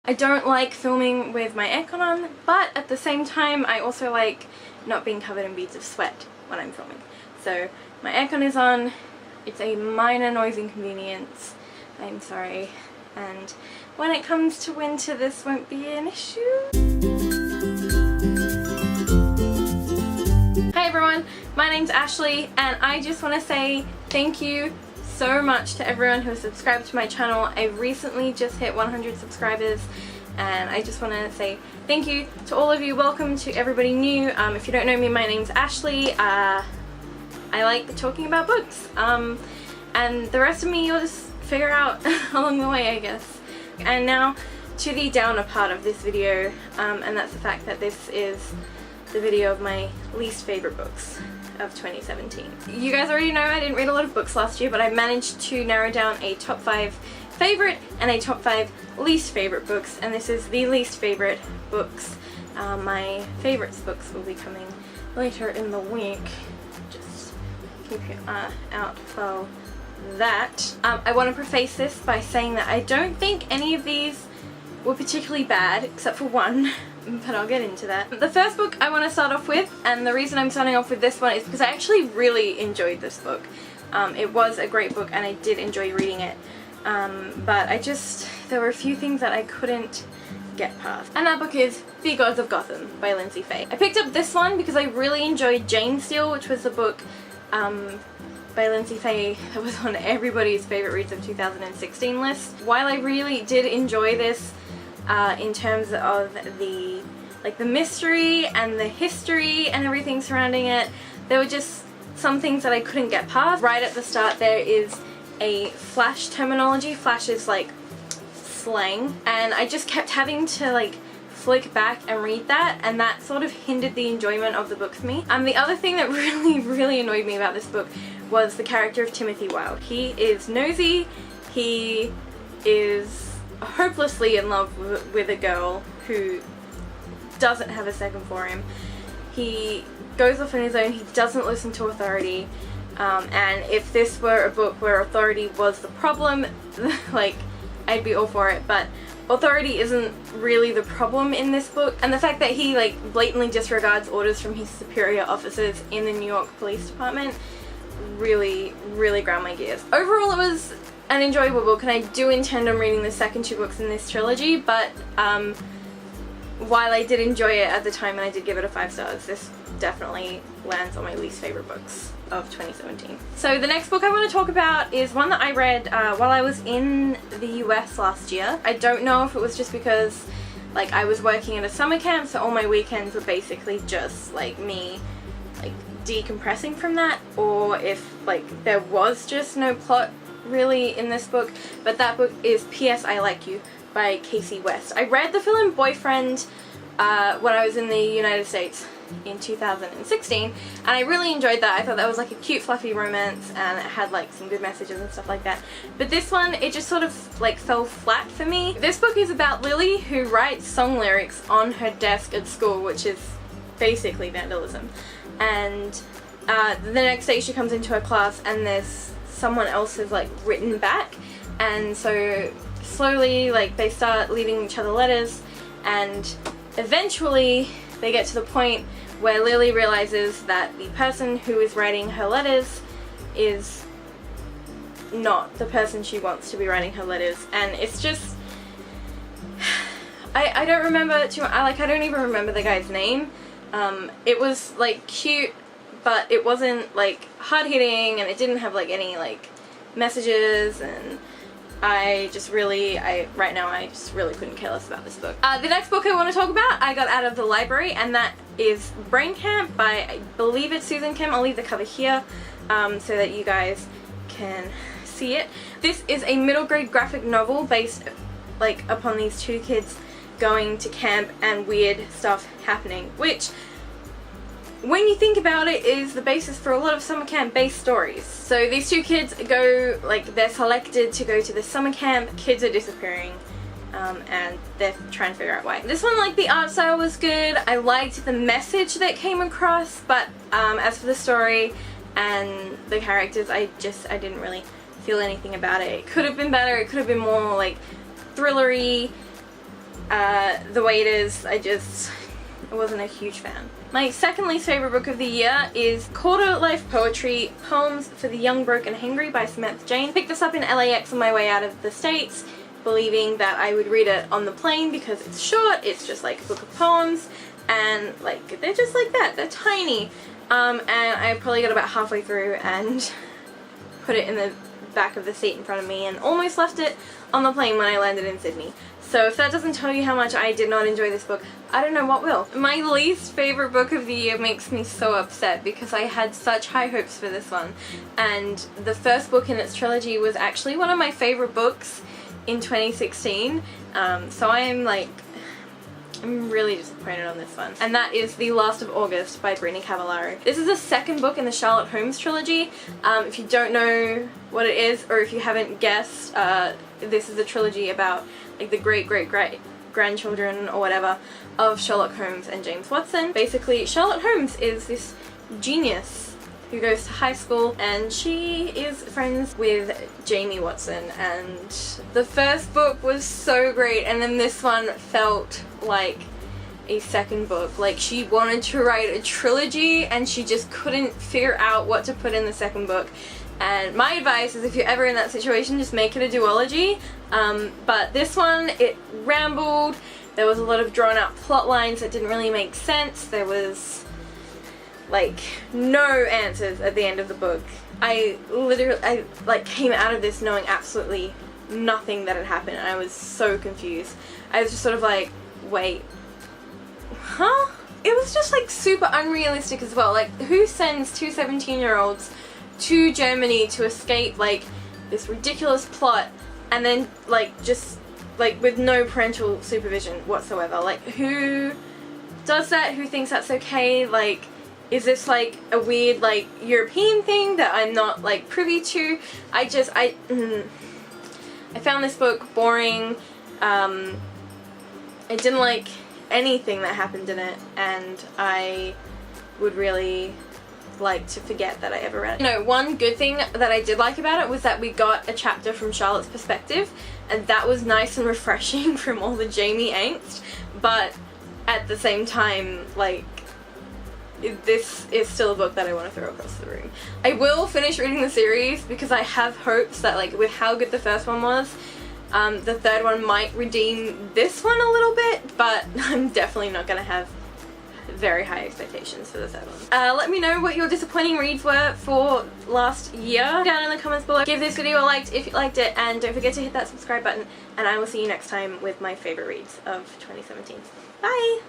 I don't like filming with my aircon on, but at the same time I also like not being covered in beads of sweat when I'm filming. So my aircon is on, it's a minor noise inconvenience, I'm sorry, and when it comes to winter this won't be an issue. Hi everyone, my name's Ashley and I just want to say thank you so much to everyone who has subscribed to my channel. I recently just hit 100 subscribers and I just want to say thank you to all of you. Welcome to everybody new. If you don't know me, my name's Ashley. I like talking about books, and the rest of me you'll just figure out along the way, I guess. And now to the downer part of this video, and that's the fact that this is the video of my least favorite books of 2017. You guys already know I didn't read a lot of books last year, but I managed to narrow down a top 5 favorite and a top 5 least favorite books, and this is the least favorite books. My favorites books will be coming later in the week. Just keep your eye out for that. I want to preface this by saying that I don't think any of these were particularly bad, except for one, but I'll get into that. The first book I want to start off with, and the reason I'm starting off with this one is because I actually really enjoyed this book. It was a great book and I did enjoy reading it, but there were a few things that I couldn't get past. And that book is The Gods of Gotham by Lindsay Fay. I picked up this one because I really enjoyed Jane Steele, which was the book by Lindsay Fay that was on everybody's favorite reads of 2016 list. While I really did enjoy this in terms of the mystery and the history and everything surrounding it, there were just some things that I couldn't get past. Right at the start there is a Flash terminology. Flash is like slang, and I just kept having to flick back and read that, and that sort of hindered the enjoyment of the book for me. The other thing that really annoyed me about this book was the character of Timothy Wilde. He is nosy, he is hopelessly in love with a girl who doesn't have a second for him. He goes off on his own, he doesn't listen to authority, and if this were a book where authority was the problem, I'd be all for it, but authority isn't really the problem in this book, and the fact that he blatantly disregards orders from his superior officers in the New York Police Department really ground my gears. Overall it was an enjoyable book, and I do intend on reading the second 2 books in this trilogy, but while I did enjoy it at the time and I did give it a 5 stars, this definitely lands on my least favorite books of 2017. So the next book I want to talk about is one that I read while I was in the US last year. I don't know if it was just because I was working at a summer camp, so all my weekends were basically just me decompressing from that, or if there was just no plot really in this book. But that book is P.S. I Like You by Casey West. I read The Villain Boyfriend when I was in the United States in 2016, and I really enjoyed that. I thought that was a cute fluffy romance, and it had some good messages and stuff like that. But this one, it just sort of fell flat for me. This book is about Lily, who writes song lyrics on her desk at school, which is basically vandalism. And the next day she comes into her class and there's someone else who's written back, and so slowly they start leaving each other letters, and eventually they get to the point where Lily realizes that the person who is writing her letters is not the person she wants to be writing her letters. And it's just I don't remember too much. I don't even remember the guy's name. It was cute, but it wasn't hard-hitting, and it didn't have any messages, and I just really couldn't care less about this book. The next book I want to talk about I got out of the library, and that is Brain Camp by, I believe it's Susan Kim. I'll leave the cover here so that you guys can see it. This is a middle grade graphic novel based upon these 2 kids going to camp and weird stuff happening, which, when you think about it, is the basis for a lot of summer camp based stories. So these 2 kids go, they're selected to go to the summer camp, kids are disappearing, and they're trying to figure out why. This one, the art style was good, I liked the message that came across, but as for the story and the characters, I didn't really feel anything about it. It could have been better, it could have been more thrillery, the way it is, I wasn't a huge fan. My second least favourite book of the year is Quarter Life Poetry, Poems for the Young, Broke and Hangry by Samantha Jane. Picked this up in LAX on my way out of the States, believing that I would read it on the plane because it's short, it's just like a book of poems, and like they're just like that, they're tiny. And I probably got about halfway through and put it in the back of the seat in front of me and almost left it on the plane when I landed in Sydney. So if that doesn't tell you how much I did not enjoy this book, I don't know what will. My least favorite book of the year makes me so upset because I had such high hopes for this one. And the first book in its trilogy was actually one of my favorite books in 2016. So I'm really disappointed on this one. And that is The Last of August by Brittany Cavallaro. This is the second book in the Charlotte Holmes trilogy. If you don't know what it is, or if you haven't guessed, this is a trilogy about like the great-great-great-grandchildren or whatever of Sherlock Holmes and James Watson. Basically, Charlotte Holmes is this genius who goes to high school, and she is friends with Jamie Watson, and the first book was so great, and then this one felt like a second book. Like she wanted to write a trilogy and she just couldn't figure out what to put in the second book. And my advice is if you're ever in that situation, just make it a duology. But this one, it rambled, there was a lot of drawn out plot lines that didn't really make sense, there was like no answers at the end of the book. I like came out of this knowing absolutely nothing that had happened, and I was so confused. I was just sort of like, wait, huh? It was just like super unrealistic as well. Like, who sends two 17-year-olds to Germany to escape like this ridiculous plot and then like just like with no parental supervision whatsoever? Like, who does that? Who thinks that's okay? Like, is this like a weird like European thing that I'm not like privy to? I found this book boring. I didn't like anything that happened in it, and I would really like to forget that I ever read it. You know, one good thing that I did like about it was that we got a chapter from Charlotte's perspective, and that was nice and refreshing from all the Jamie angst, but at the same time, like, this is still a book that I want to throw across the room. I will finish reading the series because I have hopes that, like, with how good the first one was, the third one might redeem this one a little bit, but I'm definitely not going to have very high expectations for the third one. Let me know what your disappointing reads were for last year down in the comments below. Give this video a like if you liked it, and don't forget to hit that subscribe button, and I will see you next time with my favorite reads of 2017. Bye!